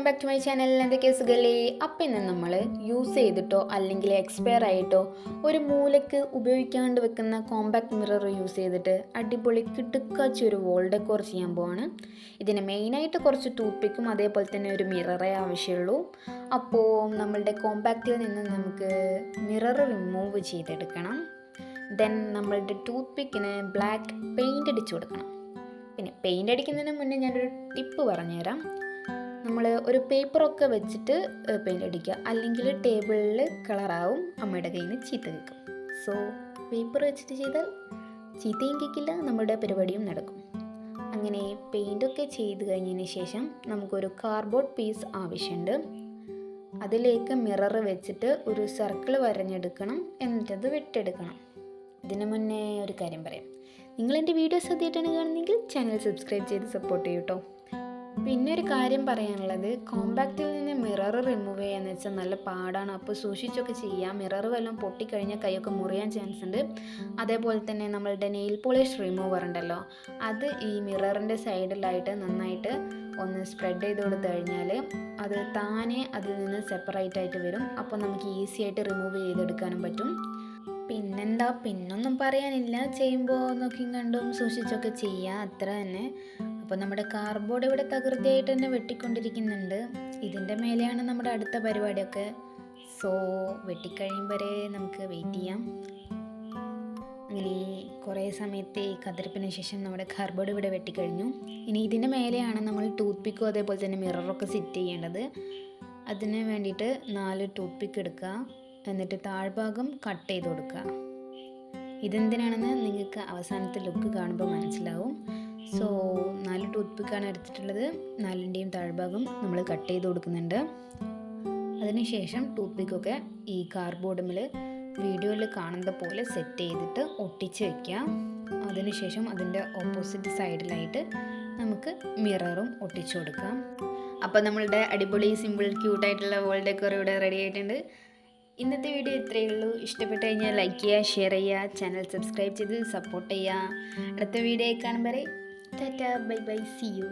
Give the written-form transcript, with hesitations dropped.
Welcome back to my channel. എന്തൊക്കെയാണ് സുഖല്ലേ? അപ്പം ഇന്ന് നമ്മൾ യൂസ് ചെയ്തിട്ടോ അല്ലെങ്കിൽ എക്സ്പയർ ആയിട്ടോ ഒരു മൂലയ്ക്ക് ഉപയോഗിക്കാണ്ട് വെക്കുന്ന കോമ്പാക്ട് മിറർ യൂസ് ചെയ്തിട്ട് അടിപൊളി കിടുക്കാച്ചി ഒരു വോൾ ഡെക്കോർ ചെയ്യാൻ പോവാണ്. ഇതിന് മെയിനായിട്ട് കുറച്ച് ടൂത്ത് പിക്കും അതേപോലെ തന്നെ ഒരു മിററേ ആവശ്യമുള്ളൂ. അപ്പോൾ നമ്മളുടെ കോമ്പാക്റ്റിൽ നിന്ന് നമുക്ക് മിറർ റിമൂവ് ചെയ്തെടുക്കണം. ദെൻ നമ്മളുടെ ടൂത്ത് പിക്കിന് ബ്ലാക്ക് പെയിൻ്റ് അടിച്ചു കൊടുക്കണം. പിന്നെ പെയിൻ്റ് അടിക്കുന്നതിന് മുന്നേ ഞാനൊരു ടിപ്പ് പറഞ്ഞുതരാം. നമ്മൾ ഒരു പേപ്പറൊക്കെ വെച്ചിട്ട് പെയിൻ്റ് അടിക്കുക, അല്ലെങ്കിൽ ടേബിളിൽ കളറാവും, അമ്മയുടെ കയ്യിൽ നിന്ന് ചീത്ത കേൾക്കും. സോ പേപ്പർ വെച്ചിട്ട് ചെയ്താൽ ചീത്തയും കേൾക്കില്ല, നമ്മുടെ പരിപാടിയും നടക്കും. അങ്ങനെ പെയിൻ്റൊക്കെ ചെയ്ത് കഴിഞ്ഞതിന് ശേഷം നമുക്കൊരു കാർഡ്ബോർഡ് പീസ് ആവശ്യമുണ്ട്. അതിലേക്ക് മിറർ വെച്ചിട്ട് ഒരു സർക്കിൾ വരഞ്ഞെടുക്കണം, എന്നിട്ടത് വെട്ടെടുക്കണം. ഇതിന് മുന്നേ ഒരു കാര്യം പറയാം. നിങ്ങൾ എൻ്റെ വീഡിയോസ് ആദ്യമായിട്ടാണ് കാണുന്നതെങ്കിൽ ചാനൽ സബ്സ്ക്രൈബ് ചെയ്ത് സപ്പോർട്ട് ചെയ്യൂ കേട്ടോ. പിന്നെ ഒരു കാര്യം പറയാനുള്ളത്, കോമ്പാക്റ്റിൽ നിന്ന് മിറർ റിമൂവ് ചെയ്യാന്ന് വെച്ചാൽ നല്ല പാടാണ്. അപ്പോൾ സൂക്ഷിച്ചൊക്കെ ചെയ്യാം. മിറർ വല്ലതും പൊട്ടിക്കഴിഞ്ഞാൽ കൈയൊക്കെ മുറിയാൻ ചാൻസ് ഉണ്ട്. അതേപോലെ തന്നെ നമ്മളുടെ നെയിൽ പോളിഷ് റിമൂവർ ഉണ്ടല്ലോ, അത് ഈ മിററിൻ്റെ സൈഡിലായിട്ട് നന്നായിട്ട് ഒന്ന് സ്പ്രെഡ് ചെയ്ത് കൊടുത്തു കഴിഞ്ഞാൽ അത് താനെ അതിൽ നിന്ന് സെപ്പറേറ്റ് ആയിട്ട് വരും. അപ്പോൾ നമുക്ക് ഈസി ആയിട്ട് റിമൂവ് ചെയ്തെടുക്കാനും പറ്റും. പിന്നെന്താ, പിന്നൊന്നും പറയാനില്ല. ചെയ്യുമ്പോൾ നോക്കിയും കണ്ടും സൂക്ഷിച്ചൊക്കെ ചെയ്യുക, അത്ര തന്നെ. അപ്പോൾ നമ്മുടെ കാർഡ്ബോർഡ് ഇവിടെ തകൃതിയായിട്ട് തന്നെ വെട്ടിക്കൊണ്ടിരിക്കുന്നുണ്ട്. ഇതിൻ്റെ മേലെയാണ് നമ്മുടെ അടുത്ത പരിപാടിയൊക്കെ. സോ വെട്ടിക്കഴിയുമ്പോൾ നമുക്ക് വെയിറ്റ് ചെയ്യാം. അങ്ങനെ കുറേ സമയത്തെ കതിർപ്പിന് ശേഷം നമ്മുടെ കാർഡ്ബോർഡ് ഇവിടെ വെട്ടിക്കഴിഞ്ഞു. ഇനി ഇതിൻ്റെ മേലെയാണ് നമ്മൾ ടൂത്ത് പിക്കും അതേപോലെ തന്നെ മിററൊക്കെ സെറ്റ് ചെയ്യേണ്ടത്. അതിന് വേണ്ടിയിട്ട് 4 ടൂത്ത് പിക്ക് എടുക്കുക, എന്നിട്ട് താഴ്ഭാഗം കട്ട് ചെയ്ത് കൊടുക്കുക. ഇതെന്തിനാണെന്ന് നിങ്ങൾക്ക് അവസാനത്തെ ലുക്ക് കാണുമ്പോൾ മനസ്സിലാവും. സോ 4 ടൂത്ത് പിക്കാണ് എടുത്തിട്ടുള്ളത്. 4ൻ്റെയും താഴ്ഭാഗം നമ്മൾ കട്ട് ചെയ്ത് കൊടുക്കുന്നുണ്ട്. അതിനുശേഷം ടൂത്ത് പിക്കൊക്കെ ഈ കാർഡ്ബോർഡിൽ വീഡിയോയിൽ കാണുന്ന പോലെ സെറ്റ് ചെയ്തിട്ട് ഒട്ടിച്ച് വയ്ക്കുക. അതിനുശേഷം അതിൻ്റെ ഓപ്പോസിറ്റ് സൈഡിലായിട്ട് നമുക്ക് മിററും ഒട്ടിച്ചു കൊടുക്കാം. അപ്പോൾ നമ്മളുടെ അടിപൊളി സിമ്പിൾ ക്യൂട്ടായിട്ടുള്ള വോൾ ഡെക്കോർ ഇവിടെ റെഡി ആയിട്ടുണ്ട്. ഇന്നത്തെ വീഡിയോ ഇത്രയേ ഉള്ളൂ. ഇഷ്ടപ്പെട്ട് കഴിഞ്ഞാൽ ലൈക്ക് ചെയ്യുക, ഷെയർ ചെയ്യുക, ചാനൽ സബ്സ്ക്രൈബ് ചെയ്ത് സപ്പോർട്ട് ചെയ്യുക. അടുത്ത വീഡിയോ കാണുമ്പോൾ tata, bye bye, see U.